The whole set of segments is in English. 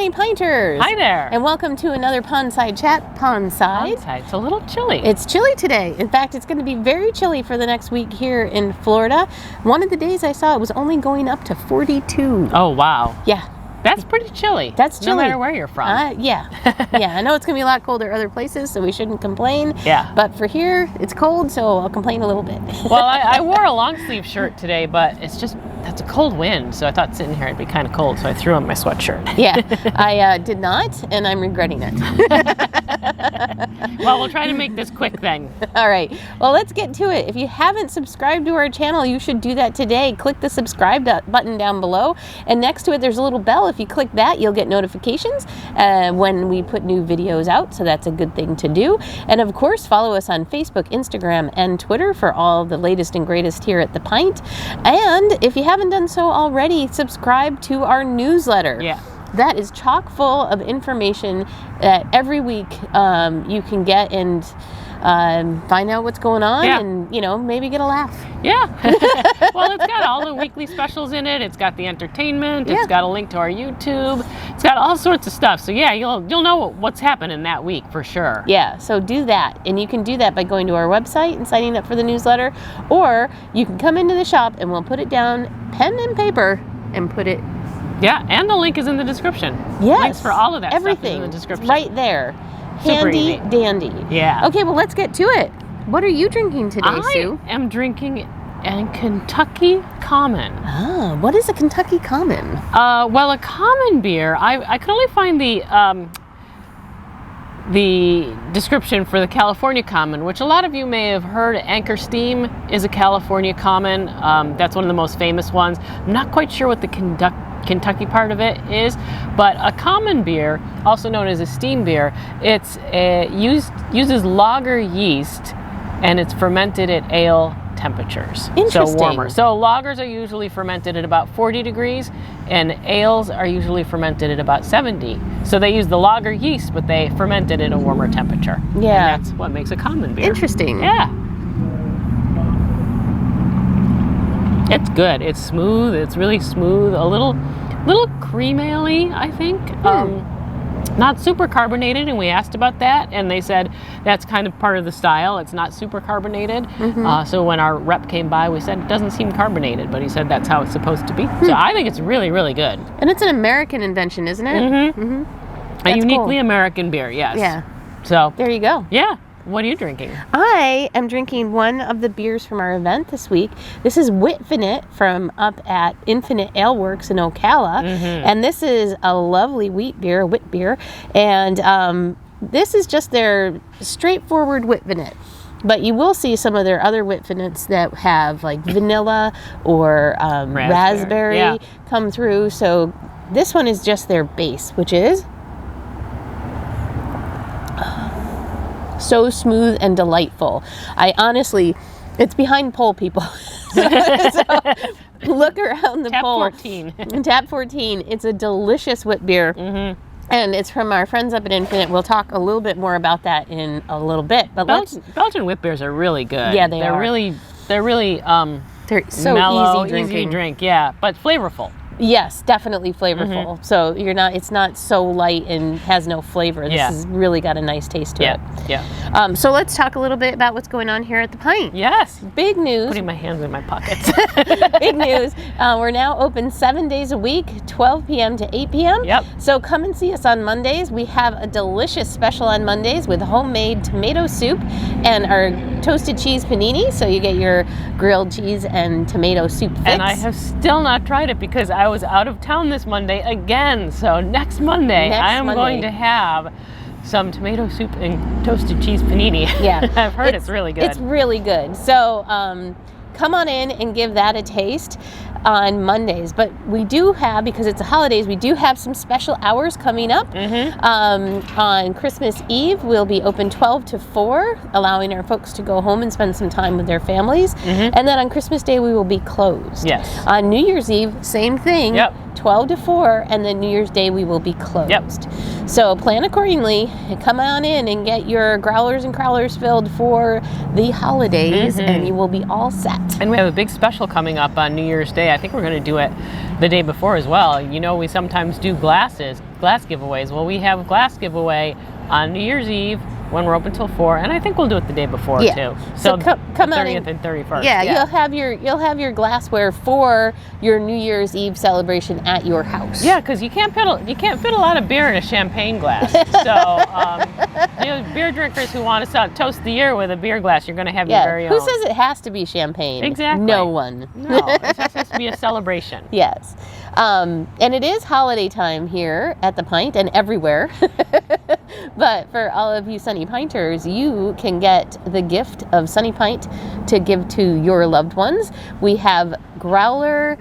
Sunny Pinters. Hi there. And welcome to another Pondside chat. Pondside. It's a little chilly. It's chilly today. In fact, it's going to be very chilly for the next week here in Florida. One of the days I saw it was only going up to 42. Oh, wow. Yeah. That's pretty chilly. That's chilly. No matter where you're from. Yeah. Yeah, I know it's going to be a lot colder other places, so we shouldn't complain. Yeah. But for here, it's cold, so I'll complain a little bit. Well, I wore a long sleeve shirt today, but that's a cold wind, so I thought sitting here it'd be kind of cold, so I threw on my sweatshirt. Yeah, I did not, and I'm regretting it. Well, we'll try to make this quick then. All right. Well, let's get to it. If you haven't subscribed to our channel, you should do that today. Click the subscribe button down below, and next to it there's a little bell. If you click that, you'll get notifications when we put new videos out, so that's a good thing to do. And of course, follow us on Facebook, Instagram, and Twitter for all the latest and greatest here at The Pint. And if you haven't done so already, subscribe to our newsletter. Yeah. That is chock full of information that every week you can get and find out what's going on, and maybe get a laugh. Yeah. Well, it's got all the weekly specials in it. It's got the entertainment. It's got a link to our YouTube. It's got all sorts of stuff. So yeah, you'll know what's happening that week for sure. Yeah. So do that, and you can do that by going to our website and signing up for the newsletter, or you can come into the shop and we'll put it down, pen and paper, and put it. Yeah, and the link is in the description. Yes. Links for all of that everything stuff is in the description. It's right there. Super Handy easy. dandy. Yeah. Okay, well, let's get to it. What are you drinking today, Sue? I am drinking a Kentucky Common. Ah, what is a Kentucky Common? Well, a common beer, I could only find the description for the California Common, which a lot of you may have heard. Anchor Steam is a California Common. That's one of the most famous ones. I'm not quite sure what the Kentucky part of it is, but a common beer, also known as a steam beer, it's uses lager yeast, and it's fermented at ale temperatures. Interesting. So warmer. So lagers are usually fermented at about 40 degrees, and ales are usually fermented at about 70. So they use the lager yeast, but they ferment it at a warmer temperature. Yeah. And that's what makes a common beer. Interesting. Yeah. It's good. It's smooth. It's really smooth. A little cream ale-y, I think. Not super carbonated, and we asked about that, and they said that's kind of part of the style. It's not super carbonated. So when our rep came by, we said it doesn't seem carbonated, but he said that's how it's supposed to be. So I think it's really, really good. And it's an American invention, isn't it? A uniquely American beer, yes. Yeah. So there you go. Yeah. What are you drinking? I am drinking one of the beers from our event this week. This is Witfinite from up at Infinite Ale Works in Ocala. And this is a lovely wheat beer, and this is just their straightforward Witfinite. But you will see some of their other Witfinites that have like vanilla or raspberry come through. So this one is just their base, which is so smooth and delightful. I honestly, it's behind pole, people. So look around the pole. 14. Tap 14. It's a delicious wit beer. And it's from our friends up at Infinite. We'll talk a little bit more about that in a little bit. But Belgian wit beers are really good. Yeah, they're really they're so mellow, easy to drink. Yeah, but flavorful. Yes, definitely flavorful. So it's not so light and has no flavor. This has really got a nice taste to it. Yeah. So let's talk a little bit about what's going on here at the Pint. Yes. Big news. Putting my hands in my pockets. Big news. We're now open 7 days a week, 12 p.m. to 8 p.m. Yep. So come and see us on Mondays. We have a delicious special on Mondays with homemade tomato soup and our toasted cheese panini. So you get your grilled cheese and tomato soup fix. And I have still not tried it because I was out of town this Monday again. So next Monday, I am going to have some tomato soup and toasted cheese panini. Yeah. I've heard it's really good. It's really good. So come on in and give that a taste on Mondays. But we do have, because it's the holidays, we do have some special hours coming up. On Christmas Eve, we'll be open 12 to 4, allowing our folks to go home and spend some time with their families. And then on Christmas Day, we will be closed. Yes. On New Year's Eve, same thing. 12 to 4, and then New Year's Day we will be closed. So plan accordingly. Come on in and get your growlers and crowlers filled for the holidays, and you will be all set. And we have a big special coming up on New Year's Day. I think we're going to do it the day before as well. You know, we sometimes do glass giveaways. Well, we have a glass giveaway on New Year's Eve when we're open till 4, and I think we'll do it the day before too. So come on 30th and 31st. Yeah, you'll have your glassware for your New Year's Eve celebration at your house. Yeah, because you can't fit a lot of beer in a champagne glass. So, you know, beer drinkers who want to toast the year with a beer glass, you're going to have your very own. Who says it has to be champagne? Exactly. No one. No, it just has to be a celebration. Yes. And it is holiday time here at the Pint and everywhere. But for all of you Sunny Pinters, you can get the gift of Sunny Pint to give to your loved ones. We have growler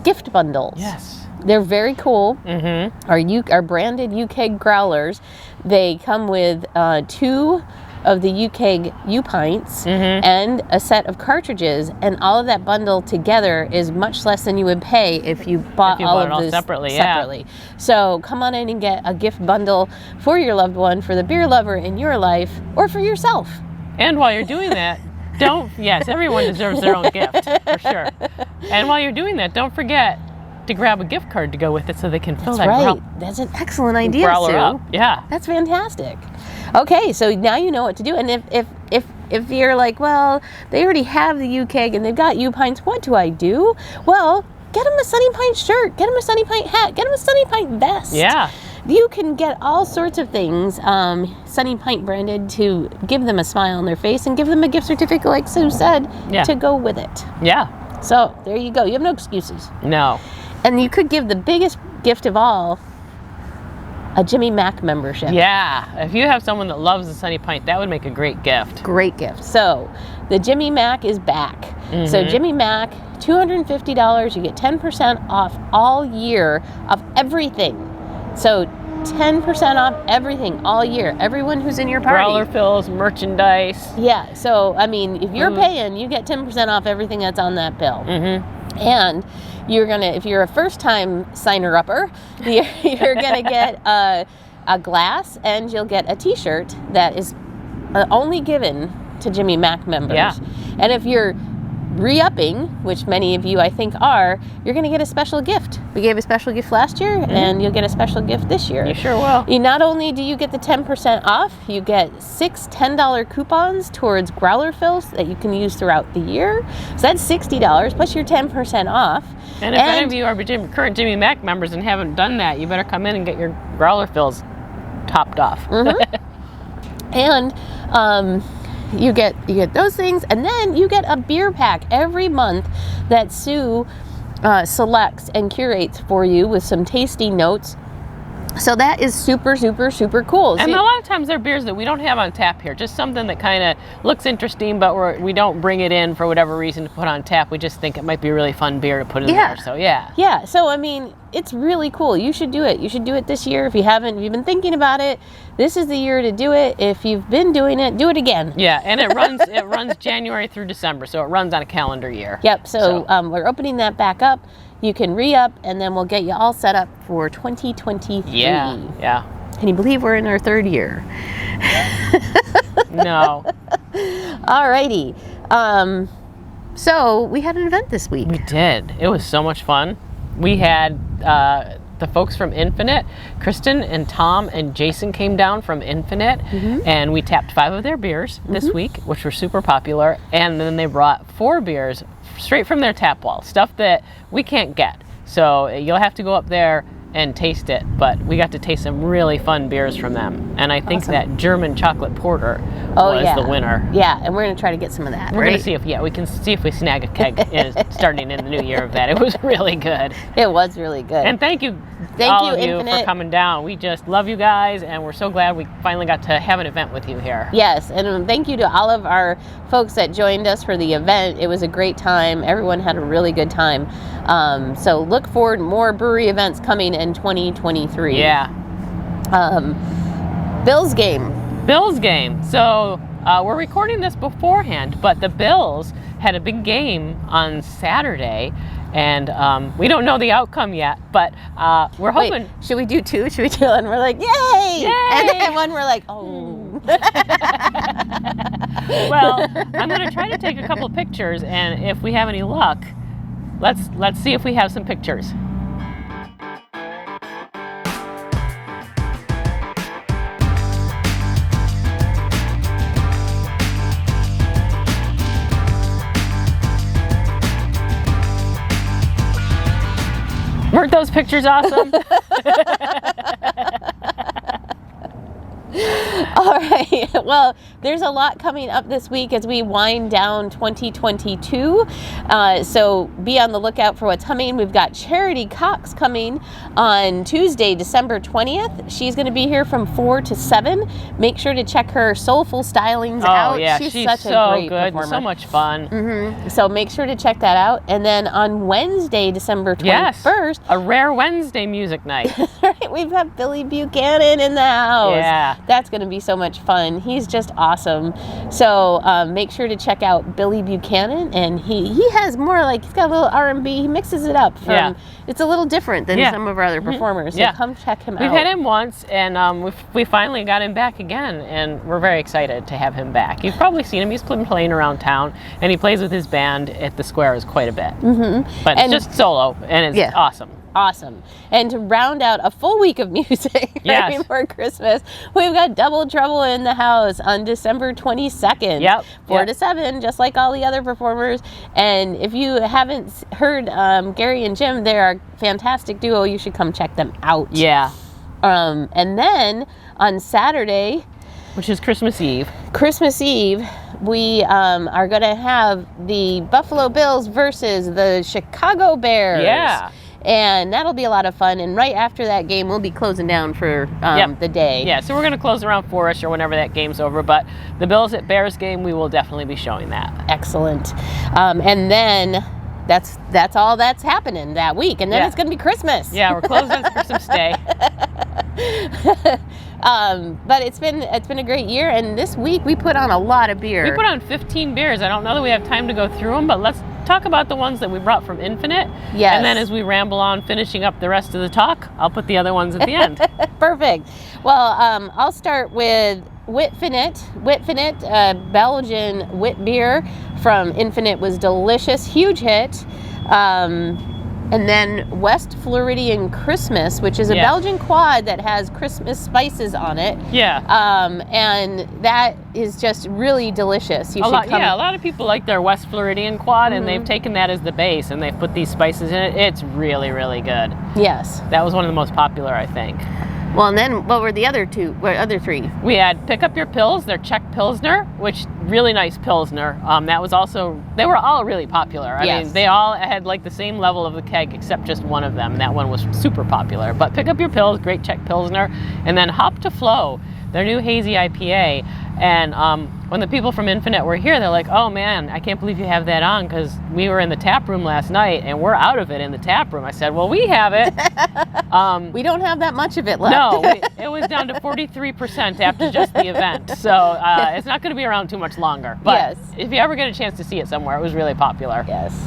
gift bundles. Yes. They're very cool. Mm-hmm. Our branded UK growlers. They come with 2 of the UK U-Pints and a set of cartridges, and all of that bundle together is much less than you would pay if you bought all of this separately. So come on in and get a gift bundle for your loved one, for the beer lover in your life, or for yourself. And while you're doing that, everyone deserves their own gift, for sure. And while you're doing that, don't forget to grab a gift card to go with it so they can fill That's an excellent idea, growler Sue. up. Yeah. That's fantastic. Okay, so now you know what to do. And if you're like, well, they already have the UK and they've got U-Pints, what do I do? Well, get them a Sunny Pint shirt, get them a Sunny Pint hat, get them a Sunny Pint vest. Yeah. You can get all sorts of things Sunny Pint branded to give them a smile on their face and give them a gift certificate, like Sue said, to go with it. Yeah. So there you go. You have no excuses. No. And you could give the biggest gift of all, a Jimmy Mac membership. Yeah. If you have someone that loves the Sunny Pint, that would make a great gift. Great gift. So the Jimmy Mac is back. So Jimmy Mac, $250. You get 10% off all year of everything. So 10% off everything all year. Everyone who's in your party. Growler fills, merchandise. Yeah. So, I mean, if you're paying, you get 10% off everything that's on that bill. And you're going to, if you're a first-time signer-upper, you're going to get a glass, and you'll get a T-shirt that is only given to Jimmy Mac members. Yeah. And if you're re-upping, which many of you I think are, you're going to get a special gift. We gave a special gift last year, and you'll get a special gift this year. You sure will. Not only do you get the 10% off, you get 6 $10 coupons towards growler fills that you can use throughout the year. So that's $60 plus your 10% off. And if any of you are current Jimmy Mac members and haven't done that, you better come in and get your growler fills topped off. And you get those things, and then you get a beer pack every month that Sue selects and curates for you with some tasty notes. So that is super, super, super cool. And a lot of times they're beers that we don't have on tap here. Just something that kind of looks interesting, but we don't bring it in for whatever reason to put on tap. We just think it might be a really fun beer to put in there. So yeah. So I mean, it's really cool. You should do it. You should do it this year. If you've been thinking about it, this is the year to do it. If you've been doing it, do it again. Yeah, and it runs January through December, so it runs on a calendar year. Yep. So we're opening that back up. You can re-up, and then we'll get you all set up for 2023. Yeah. Can you believe we're in our 3rd year? No. Alrighty. So we had an event this week. We did. It was so much fun. We had the folks from Infinite, Kristen and Tom and Jason came down from Infinite, and we tapped 5 of their beers this week, which were super popular. And then they brought 4 beers straight from their tap wall, stuff that we can't get. So you'll have to go up there and taste it, but we got to taste some really fun beers from them. And I think that German chocolate porter was the winner. Yeah, and we're going to try to get some of that. We're going to see if we can see if we snag a keg starting in the new year of that. It was really good. It was really good. And thank you all of you for coming down. We just love you guys, and we're so glad we finally got to have an event with you here. Yes, and thank you to all of our folks that joined us for the event. It was a great time. Everyone had a really good time. So look forward to more brewery events coming in 2023. Yeah. Bills game. So we're recording this beforehand, but the Bills had a big game on Saturday, and we don't know the outcome yet, but we're hoping. Wait, should we do 2? Should we do one? We're like, yay! And then one we're like, oh. Well, I'm going to try to take a couple pictures, and if we have any luck, let's see if we have some pictures. Aren't those pictures awesome? All right. Well, there's a lot coming up this week as we wind down 2022. So be on the lookout for what's coming. We've got Charity Cox coming on Tuesday, December 20th. She's going to be here from 4 to 7. Make sure to check her Soulful Stylings out. Yeah, she's she's such so a great good, performer. so much fun. Mm-hmm. So make sure to check that out. And then on Wednesday, December 21st, a rare Wednesday music night. right, we've got Billy Buchanan in the house. Yeah. That's going to be so much fun. He's just awesome. So make sure to check out Billy Buchanan, and he has more like, he's got a little R&B. He mixes it up. It's a little different than some of our other performers. So come check him out. We've had him once, and we finally got him back again, and we're very excited to have him back. You've probably seen him. He's been playing around town, and he plays with his band at the Squares quite a bit. Mm-hmm. But it's just solo, and it's awesome. Awesome. And to round out a full week of music right before Christmas, we've got Double Trouble in the House on December 22nd. 4 to 7, just like all the other performers. And if you haven't heard Gary and Jim, they're a fantastic duo. You should come check them out. Yeah. And then on Saturday, which is Christmas Eve, we are going to have the Buffalo Bills versus the Chicago Bears. Yeah. And that'll be a lot of fun. And right after that game, we'll be closing down for the day. Yeah, so we're going to close around 4-ish or whenever that game's over. But the Bills at Bears game, we will definitely be showing that. Excellent. And then that's all that's happening that week. And then it's going to be Christmas. Yeah, we're closed on Christmas Day. But it's been a great year. And this week, we put on a lot of beer. We put on 15 beers. I don't know that we have time to go through them, but let's talk about the ones that we brought from Infinite. Yes. And then as we ramble on finishing up the rest of the talk, I'll put the other ones at the end. Perfect. Well, I'll start with Witfinite. Witfinite, Belgian wit beer from Infinite was delicious. Huge hit. And then West Floridian Christmas, which is a Belgian quad that has Christmas spices on it. Yeah. And that is just really delicious. A lot of people like their West Floridian quad, and they've taken that as the base, and they've put these spices in it. It's really, really good. Yes. That was one of the most popular, I think. Well, and then what were the other three? We had Pick Up Your Pills, their Czech Pilsner, which really nice Pilsner. That was also, they were all really popular. I mean, they all had like the same level of the keg except just one of them. And that one was super popular. But Pick Up Your Pills, great Czech Pilsner. And then Hop to Flow, their new hazy IPA. And when the people from Infinite were here, they're like, oh man, I can't believe you have that on, because we were in the tap room last night and we're out of it in the tap room. I said, well, we have it. We don't have that much of it left. No, it was down to 43% after just the event. So it's not going to be around too much longer. But if you ever get a chance to see it somewhere, it was really popular. Yes.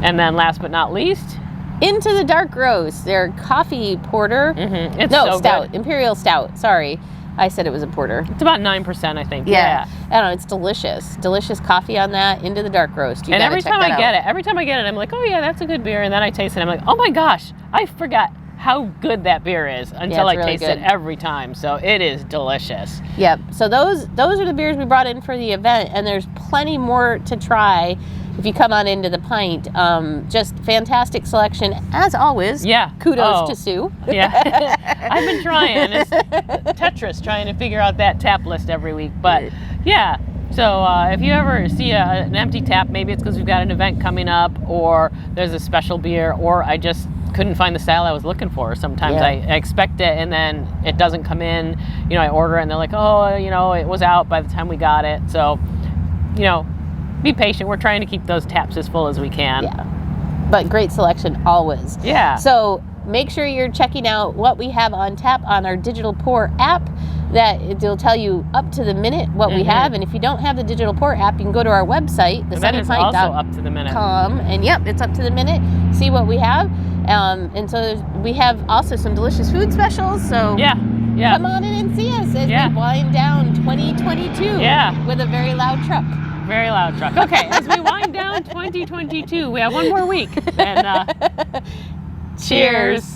And then last but not least, Into the Dark Roast, their coffee porter. Mm-hmm. It's so stout, good. Imperial Stout. Sorry. I said it was a porter. It's about 9%, I think. Yeah. I don't know. It's delicious. Delicious coffee on that. Into the Dark Roast. And every time I get it, I'm like, oh yeah, that's a good beer. And then I taste it. I'm like, oh my gosh, I forgot how good that beer is until I taste it every time. So it is delicious. Yep. So those are the beers we brought in for the event, and there's plenty more to try if you come on into the Pint. Just fantastic selection as always. Yeah. Kudos to Sue. Yeah. I've been trying. It's Tetris trying to figure out that tap list every week. But yeah. So if you ever see an empty tap, maybe it's because we've got an event coming up, or there's a special beer, or I just couldn't find the style I was looking for. Sometimes I expect it and then it doesn't come in. You know, I order it and they're like, oh, you know, it was out by the time we got it. So, you know, be patient. We're trying to keep those taps as full as we can. Yeah. But great selection always. Yeah. So make sure you're checking out what we have on tap on our Digital Pour app. That it'll tell you up to the minute what we have. And if you don't have the Digital Pour app, you can go to our website, thesunnypint.com. Also up to the minute. And it's up to the minute. See what we have. And so we have also some delicious food specials. So come on in and see us as we wind down 2022 with a very loud truck. Very loud truck. Okay, as we wind down 2022, we have one more week. And cheers.